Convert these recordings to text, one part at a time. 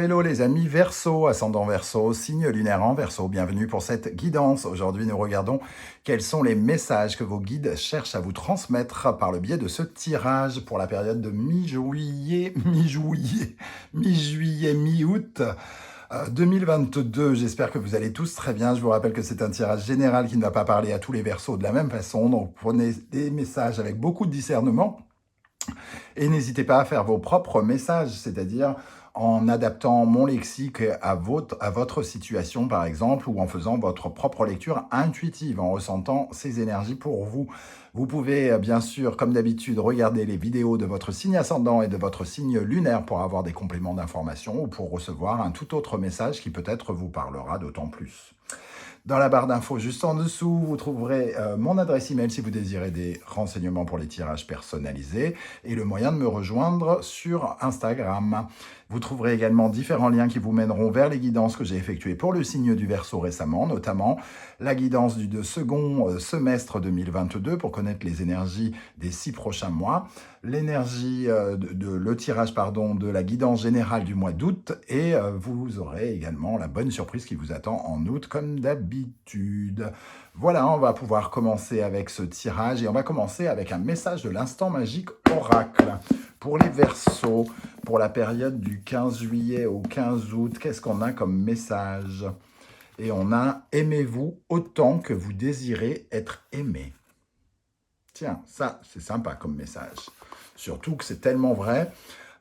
hello les amis Verseau, ascendant Verseau, signe lunaire en Verseau, bienvenue pour cette guidance. Aujourd'hui nous regardons quels sont les messages que vos guides cherchent à vous transmettre par le biais de ce tirage pour la période de mi-juillet, mi-août 2022. J'espère que vous allez tous très bien. Je vous rappelle que c'est un tirage général qui ne va pas parler à tous les Verseaux de la même façon, donc prenez des messages avec beaucoup de discernement. Et n'hésitez pas à faire vos propres messages, c'est-à-dire en adaptant mon lexique à votre situation, par exemple, ou en faisant votre propre lecture intuitive, en ressentant ces énergies pour vous. Vous pouvez, bien sûr, comme d'habitude, regarder les vidéos de votre signe ascendant et de votre signe lunaire pour avoir des compléments d'information ou pour recevoir un tout autre message qui peut-être vous parlera d'autant plus. Dans la barre d'infos juste en dessous, vous trouverez mon adresse email si vous désirez des renseignements pour les tirages personnalisés et le moyen de me rejoindre sur Instagram. Vous trouverez également différents liens qui vous mèneront vers les guidances que j'ai effectuées pour le signe du Verseau récemment, notamment la guidance du second semestre 2022 pour connaître les énergies des 6 prochains mois, l'énergie le tirage de la guidance générale du mois d'août et vous aurez également la bonne surprise qui vous attend en août comme d'habitude. Voilà, on va pouvoir commencer avec ce tirage et on va commencer avec un message de l'instant magique oracle. Pour les Verseaux, pour la période du 15 juillet au 15 août, qu'est-ce qu'on a comme message? Et on a « Aimez-vous autant que vous désirez être aimé ». Tiens, ça, c'est sympa comme message. Surtout que c'est tellement vrai.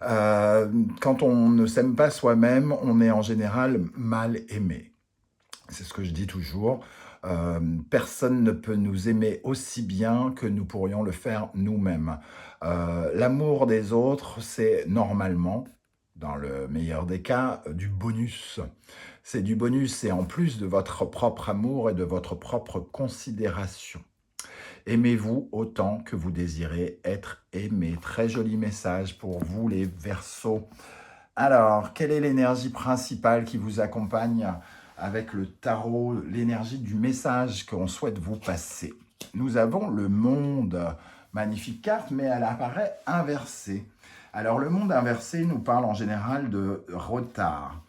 Quand on ne s'aime pas soi-même, on est en général mal aimé. C'est ce que je dis toujours. Personne ne peut nous aimer aussi bien que nous pourrions le faire nous-mêmes. L'amour des autres, c'est normalement, dans le meilleur des cas, du bonus. C'est du bonus, c'est en plus de votre propre amour et de votre propre considération. Aimez-vous autant que vous désirez être aimé. Très joli message pour vous les Verseaux. Alors, quelle est l'énergie principale qui vous accompagne avec le tarot, l'énergie du message qu'on souhaite vous passer? Nous avons le monde, magnifique carte, mais elle apparaît inversée. Alors, le monde inversé nous parle en général de retard,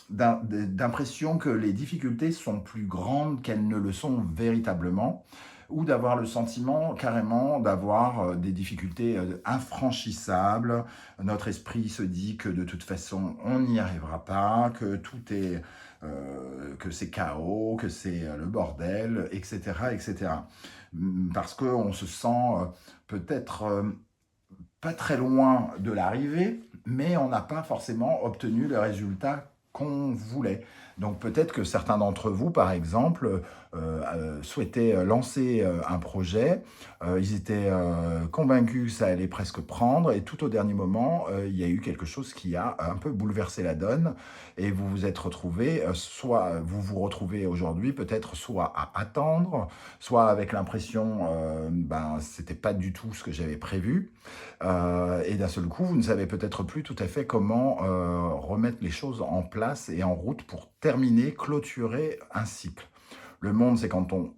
d'impression que les difficultés sont plus grandes qu'elles ne le sont véritablement, ou d'avoir le sentiment carrément d'avoir des difficultés infranchissables. Notre esprit se dit que de toute façon, on n'y arrivera pas, que tout est... que c'est chaos, que c'est le bordel, etc., etc. Parce qu'on se sent peut-être pas très loin de l'arrivée, mais on n'a pas forcément obtenu le résultat qu'on voulait. Donc peut-être que certains d'entre vous, par exemple, souhaitaient lancer un projet, ils étaient convaincus que ça allait presque prendre, et tout au dernier moment, il y a eu quelque chose qui a un peu bouleversé la donne, et vous vous êtes retrouvés, soit vous vous retrouvez aujourd'hui peut-être soit à attendre, soit avec l'impression, c'était pas du tout ce que j'avais prévu, et d'un seul coup, vous ne savez peut-être plus tout à fait comment remettre les choses en place et en route pour terminer, clôturer un cycle. Le monde, c'est quand on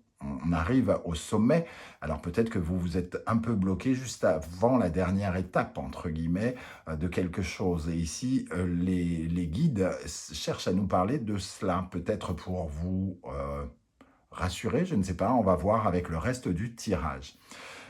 arrive au sommet. Alors peut-être que vous vous êtes un peu bloqué juste avant la dernière étape, entre guillemets, de quelque chose. Et ici, les guides cherchent à nous parler de cela, peut-être pour vous rassurer, je ne sais pas, on va voir avec le reste du tirage.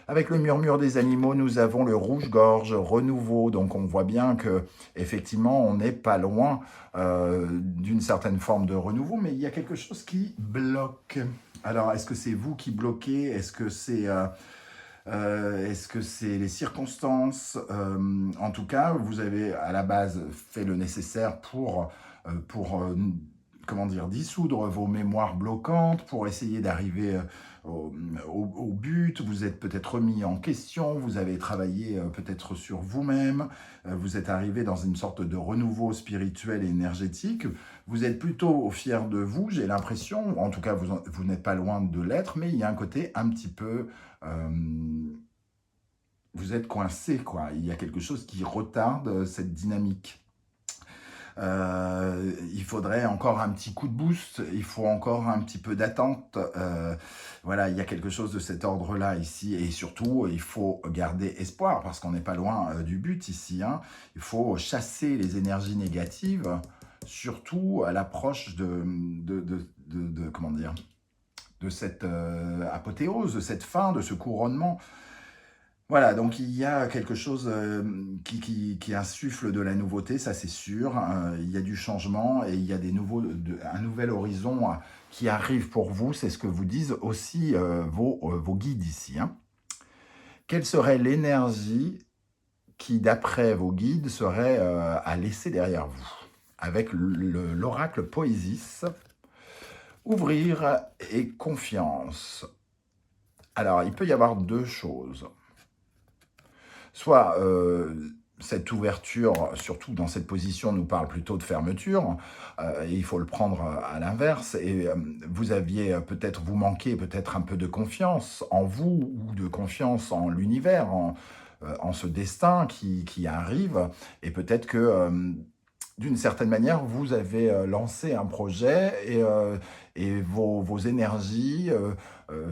Avec le murmure des animaux, nous avons le rouge-gorge, renouveau. Donc on voit bien que effectivement, on n'est pas loin d'une certaine forme de renouveau, mais il y a quelque chose qui bloque. Alors, est-ce que c'est vous qui bloquez? Est-ce que c'est les circonstances? En tout cas, vous avez à la base fait le nécessaire pour comment dire, dissoudre vos mémoires bloquantes, pour essayer d'arriver au but. Vous êtes peut-être remis en question, vous avez travaillé peut-être sur vous-même, vous êtes arrivé dans une sorte de renouveau spirituel et énergétique. Vous êtes plutôt fier de vous, j'ai l'impression, en tout cas vous n'êtes pas loin de l'être, mais il y a un côté un petit peu... vous êtes coincé, quoi. Il y a quelque chose qui retarde cette dynamique. Il faudrait encore un petit coup de boost, il faut encore un petit peu d'attente. Voilà, il y a quelque chose de cet ordre-là ici. Et surtout, il faut garder espoir parce qu'on n'est pas loin du but ici, hein. Il faut chasser les énergies négatives, surtout à l'approche comment dire, de cette apothéose, de cette fin, de ce couronnement. Voilà, donc il y a quelque chose qui insuffle de la nouveauté, ça c'est sûr. Il y a du changement et il y a un nouvel horizon qui arrive pour vous. C'est ce que vous disent aussi vos guides ici, hein. Quelle serait l'énergie qui, d'après vos guides, serait à laisser derrière vous? Avec l'oracle Poésis, ouvrir et confiance. Alors, il peut y avoir deux choses. Soit cette ouverture, surtout dans cette position, nous parle plutôt de fermeture, et il faut le prendre à l'inverse, et vous manquez peut-être un peu de confiance en vous, ou de confiance en l'univers, en ce destin qui arrive, et peut-être que d'une certaine manière, vous avez lancé un projet et vos énergies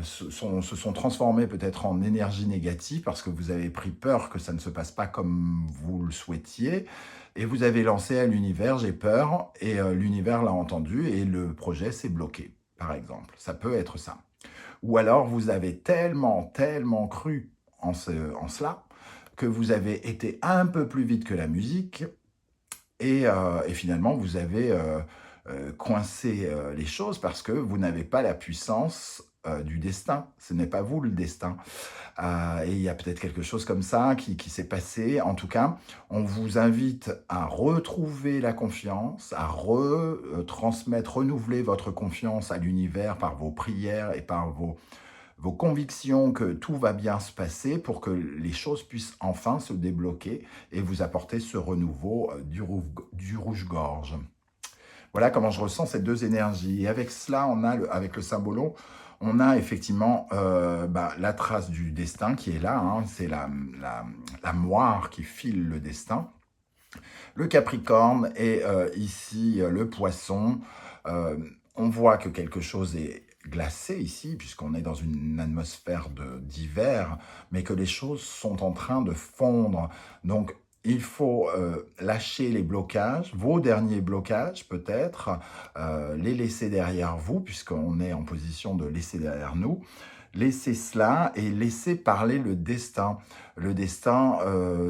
se sont transformées peut-être en énergie négative parce que vous avez pris peur que ça ne se passe pas comme vous le souhaitiez et vous avez lancé à l'univers, j'ai peur, et l'univers l'a entendu et le projet s'est bloqué, par exemple. Ça peut être ça. Ou alors vous avez tellement, tellement cru en cela que vous avez été un peu plus vite que la musique et finalement, vous avez coincé les choses parce que vous n'avez pas la puissance du destin. Ce n'est pas vous le destin. Et il y a peut-être quelque chose comme ça qui s'est passé. En tout cas, on vous invite à retrouver la confiance, à retransmettre, renouveler votre confiance à l'univers par vos prières et par vos convictions que tout va bien se passer pour que les choses puissent enfin se débloquer et vous apporter ce renouveau du rouge-gorge. Voilà comment je ressens ces deux énergies. Et avec cela, avec le symbolo, on a effectivement la trace du destin qui est là, hein. C'est la moire qui file le destin. Le Capricorne et ici le Poisson. On voit que quelque chose est glacé ici, puisqu'on est dans une atmosphère d'hiver, mais que les choses sont en train de fondre. Donc, il faut lâcher les blocages, vos derniers blocages peut-être, les laisser derrière vous, puisqu'on est en position de laisser derrière nous. Laissez cela et laissez parler le destin. Le destin,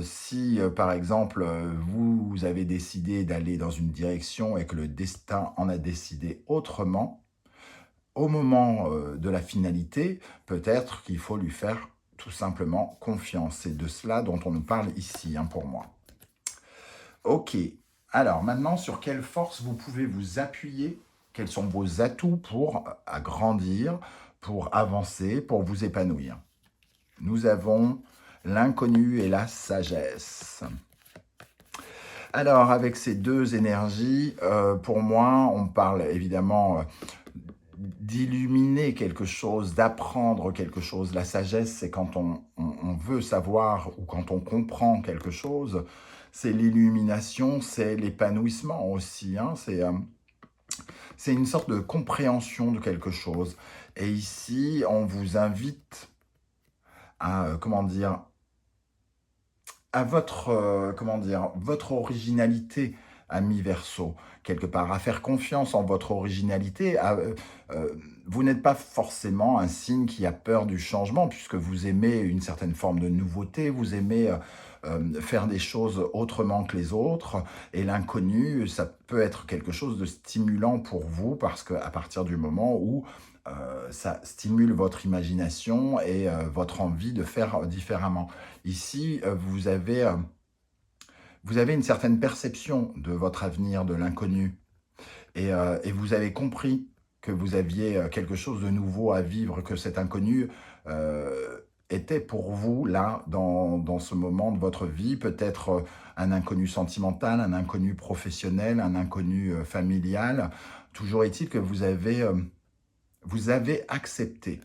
si par exemple vous avez décidé d'aller dans une direction et que le destin en a décidé autrement, au moment de la finalité, peut-être qu'il faut lui faire tout simplement confiance. C'est de cela dont on nous parle ici, hein, pour moi. Ok, alors maintenant, sur quelle force vous pouvez vous appuyer? Quels sont vos atouts pour agrandir, pour avancer, pour vous épanouir? Nous avons l'inconnu et la sagesse. Alors, avec ces deux énergies, pour moi, on parle évidemment d'illuminer quelque chose, d'apprendre quelque chose. La sagesse, c'est quand on veut savoir ou quand on comprend quelque chose. C'est l'illumination, c'est l'épanouissement aussi, hein. C'est une sorte de compréhension de quelque chose. Et ici, on vous invite à, à votre originalité, ami Verseau, quelque part, à faire confiance en votre originalité. Vous n'êtes pas forcément un signe qui a peur du changement, puisque vous aimez une certaine forme de nouveauté, vous aimez faire des choses autrement que les autres, et l'inconnu, ça peut être quelque chose de stimulant pour vous, parce qu'à partir du moment où ça stimule votre imagination et votre envie de faire différemment. Ici, vous avez une certaine perception de votre avenir, de l'inconnu, et vous avez compris que vous aviez quelque chose de nouveau à vivre, que cet inconnu était pour vous, là, dans ce moment de votre vie, peut-être un inconnu sentimental, un inconnu professionnel, un inconnu familial. Toujours est-il que vous avez accepté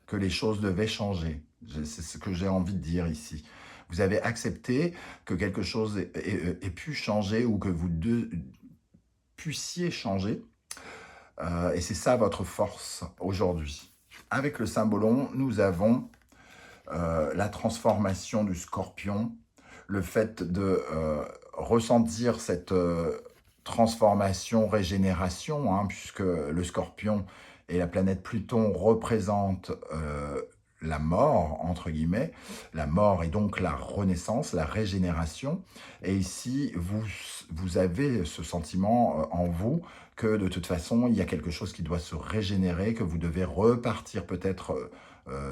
que les choses devaient changer. C'est ce que j'ai envie de dire ici. Vous avez accepté que quelque chose ait pu changer ou que vous deux puissiez changer. Et c'est ça votre force aujourd'hui. Avec le symbolon, nous avons la transformation du scorpion, le fait de ressentir cette transformation, régénération, hein, puisque le scorpion et la planète Pluton représentent la mort, entre guillemets. La mort est donc la renaissance, la régénération. Et ici, vous avez ce sentiment en vous que de toute façon, il y a quelque chose qui doit se régénérer, que vous devez repartir peut-être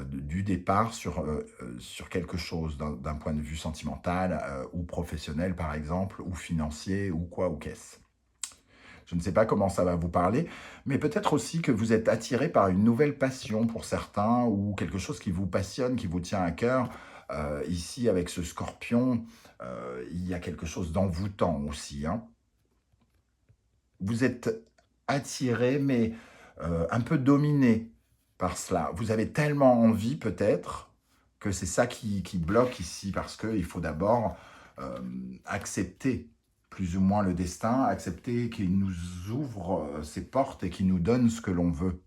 du départ sur quelque chose d'un point de vue sentimental ou professionnel par exemple, ou financier, ou quoi, ou qu'est-ce. Je ne sais pas comment ça va vous parler, mais peut-être aussi que vous êtes attiré par une nouvelle passion pour certains, ou quelque chose qui vous passionne, qui vous tient à cœur. Ici, avec ce scorpion, il y a quelque chose d'envoûtant aussi, hein. Vous êtes attiré, mais un peu dominé par cela. Vous avez tellement envie, peut-être, que c'est ça qui bloque ici, parce qu'il faut d'abord accepter plus ou moins le destin, accepter qu'il nous ouvre ses portes et qu'il nous donne ce que l'on veut.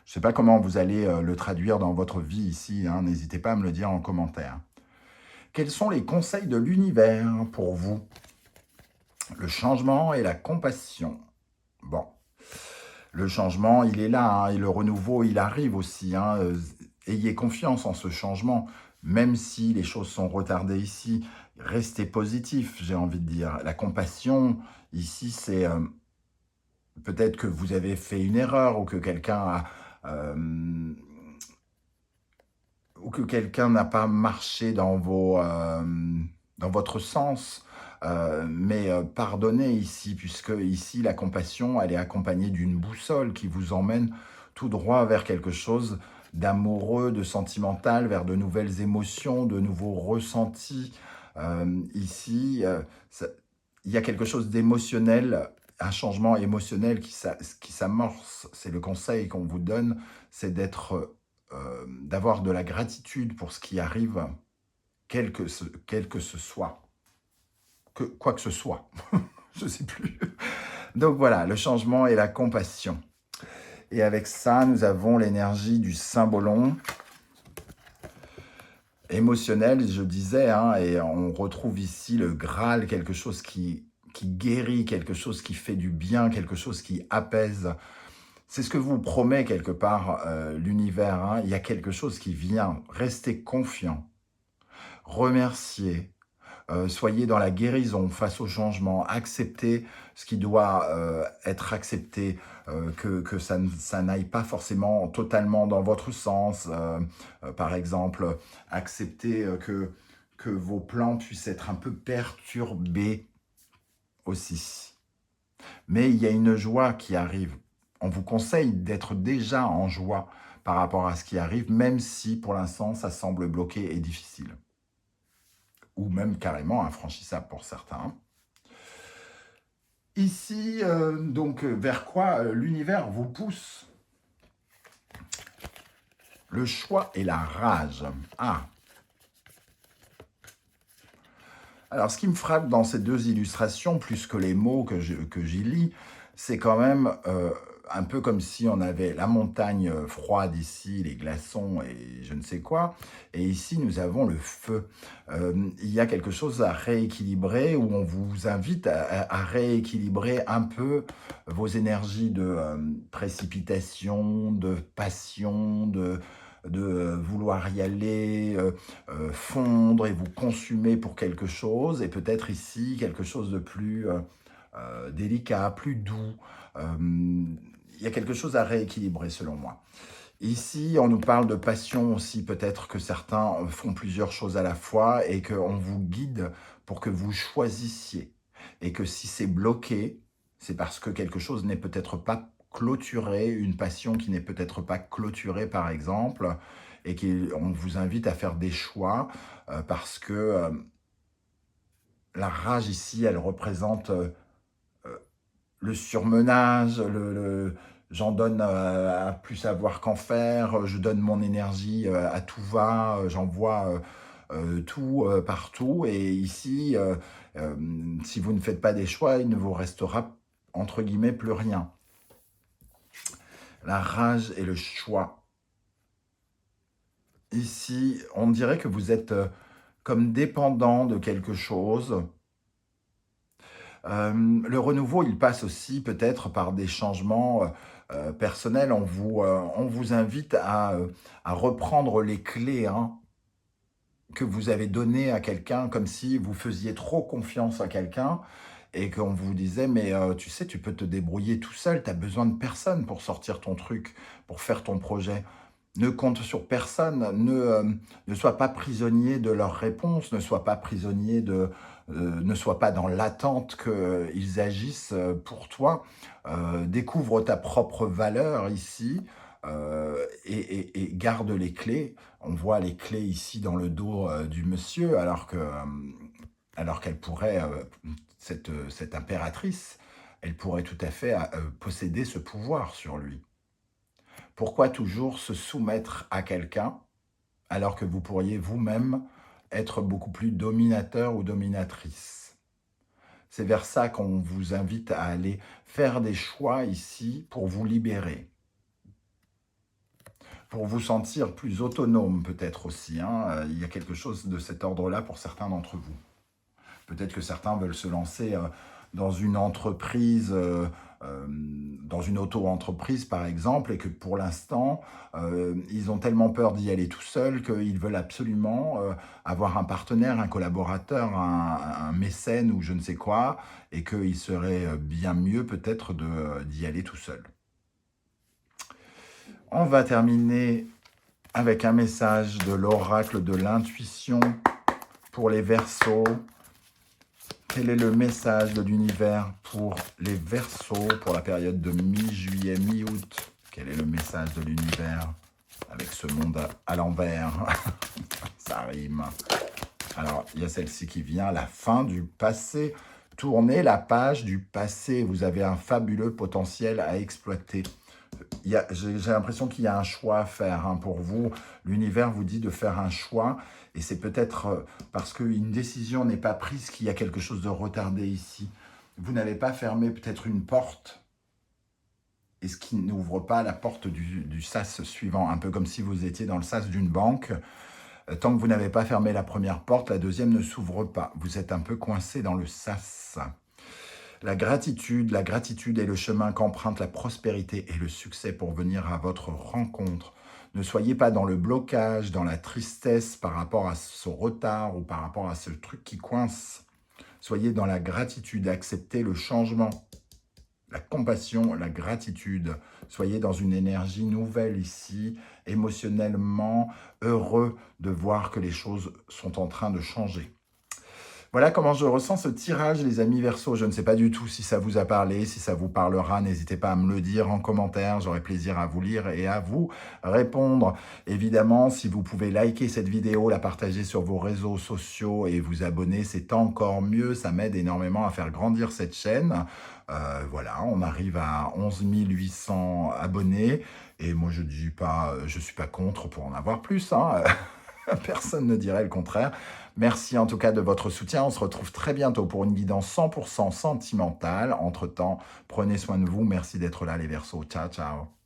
Je ne sais pas comment vous allez le traduire dans votre vie ici, hein, n'hésitez pas à me le dire en commentaire. Quels sont les conseils de l'univers pour vous? Le changement et la compassion. Bon, le changement, il est là, hein, et le renouveau, il arrive aussi, hein. Ayez confiance en ce changement, même si les choses sont retardées ici. Restez positif, j'ai envie de dire. La compassion, ici, c'est peut-être que vous avez fait une erreur ou que quelqu'un n'a pas marché dans votre sens. Mais pardonnez ici, puisque ici, la compassion, elle est accompagnée d'une boussole qui vous emmène tout droit vers quelque chose d'amoureux, de sentimental, vers de nouvelles émotions, de nouveaux ressentis. Ici, il y a quelque chose d'émotionnel, un changement émotionnel qui s'amorce. C'est le conseil qu'on vous donne, c'est d'avoir de la gratitude pour ce qui arrive, quel que ce soit. Quoi que ce soit, je ne sais plus. Donc voilà, le changement et la compassion. Et avec ça, nous avons l'énergie du symbolon émotionnel, je disais, hein, et on retrouve ici le Graal, quelque chose qui guérit, quelque chose qui fait du bien, quelque chose qui apaise. C'est ce que vous promet quelque part l'univers, hein. Il y a quelque chose qui vient. Restez confiant, remerciez. Soyez dans la guérison face au changement, acceptez ce qui doit être accepté, que ça n'aille pas forcément totalement dans votre sens. Par exemple, acceptez que vos plans puissent être un peu perturbés aussi. Mais il y a une joie qui arrive. On vous conseille d'être déjà en joie par rapport à ce qui arrive, même si pour l'instant ça semble bloqué et difficile. Ou même carrément infranchissable pour certains. Ici, donc, vers quoi l'univers vous pousse? Le choix et la rage. Ah. Alors, ce qui me frappe dans ces deux illustrations, plus que les mots que j'y lis, c'est quand même un peu comme si on avait la montagne froide ici, les glaçons et je ne sais quoi, et ici nous avons le feu. Il y a quelque chose à rééquilibrer, où on vous invite à rééquilibrer un peu vos énergies de précipitation, de passion, de vouloir y aller, fondre et vous consumer pour quelque chose, et peut-être ici quelque chose de plus délicat, plus doux. Il y a quelque chose à rééquilibrer selon moi. Ici, on nous parle de passion aussi, peut-être que certains font plusieurs choses à la fois et qu'on vous guide pour que vous choisissiez. Et que si c'est bloqué, c'est parce que quelque chose n'est peut-être pas clôturé, une passion qui n'est peut-être pas clôturée par exemple, et qu'on vous invite à faire des choix parce que la rage ici, elle représente le surmenage, j'en donne à plus savoir qu'en faire, je donne mon énergie à tout va, j'envoie tout partout. Et ici, si vous ne faites pas des choix, il ne vous restera, entre guillemets, plus rien. La rage et le choix. Ici, on dirait que vous êtes comme dépendant de quelque chose. Le renouveau, il passe aussi peut-être par des changements personnels. On vous invite à reprendre les clés, hein, que vous avez données à quelqu'un, comme si vous faisiez trop confiance à quelqu'un et qu'on vous disait, mais tu sais, tu peux te débrouiller tout seul, tu as besoin de personne pour sortir ton truc, pour faire ton projet. Ne compte sur personne, ne sois pas prisonnier de leurs réponses, ne sois pas prisonnier ne sois pas dans l'attente qu'ils agissent pour toi. Découvre ta propre valeur ici et garde les clés. On voit les clés ici dans le dos du monsieur, alors qu'elle pourrait, cette impératrice, elle pourrait tout à fait posséder ce pouvoir sur lui. Pourquoi toujours se soumettre à quelqu'un alors que vous pourriez vous-même être beaucoup plus dominateur ou dominatrice? C'est vers ça qu'on vous invite à aller faire des choix ici pour vous libérer, pour vous sentir plus autonome peut-être aussi, hein. Il y a quelque chose de cet ordre-là pour certains d'entre vous. Peut-être que certains veulent se lancer dans une entreprise, dans une auto-entreprise par exemple, et que pour l'instant, ils ont tellement peur d'y aller tout seuls qu'ils veulent absolument avoir un partenaire, un collaborateur, un mécène ou je ne sais quoi, et qu'il serait bien mieux peut-être d'y aller tout seul. On va terminer avec un message de l'oracle de l'intuition pour les Verseaux. Quel est le message de l'univers pour les Verseaux pour la période de mi-juillet, mi-août? Quel est le message de l'univers avec ce monde à l'envers? Ça rime. Alors, il y a celle-ci qui vient, la fin du passé. Tournez la page du passé. Vous avez un fabuleux potentiel à exploiter. J'ai l'impression qu'il y a un choix à faire hein, pour vous. L'univers vous dit de faire un choix. Et c'est peut-être parce qu'une décision n'est pas prise qu'il y a quelque chose de retardé ici. Vous n'avez pas fermé peut-être une porte. Et ce qui n'ouvre pas la porte du sas suivant. Un peu comme si vous étiez dans le sas d'une banque. Tant que vous n'avez pas fermé la première porte, la deuxième ne s'ouvre pas. Vous êtes un peu coincé dans le sas. La gratitude est le chemin qu'emprunte la prospérité et le succès pour venir à votre rencontre. Ne soyez pas dans le blocage, dans la tristesse par rapport à ce retard ou par rapport à ce truc qui coince. Soyez dans la gratitude, acceptez le changement, la compassion, la gratitude. Soyez dans une énergie nouvelle ici, émotionnellement heureux de voir que les choses sont en train de changer. Voilà comment je ressens ce tirage, les amis Verseaux. Je ne sais pas du tout si ça vous a parlé, si ça vous parlera. N'hésitez pas à me le dire en commentaire. J'aurai plaisir à vous lire et à vous répondre. Évidemment, si vous pouvez liker cette vidéo, la partager sur vos réseaux sociaux et vous abonner, c'est encore mieux. Ça m'aide énormément à faire grandir cette chaîne. Voilà, on arrive à 11 800 abonnés. Et moi, je suis pas contre pour en avoir plus, hein. Personne ne dirait le contraire. Merci en tout cas de votre soutien. On se retrouve très bientôt pour une guidance 100% sentimentale. Entre-temps, prenez soin de vous. Merci d'être là les Verseaux. Ciao, ciao.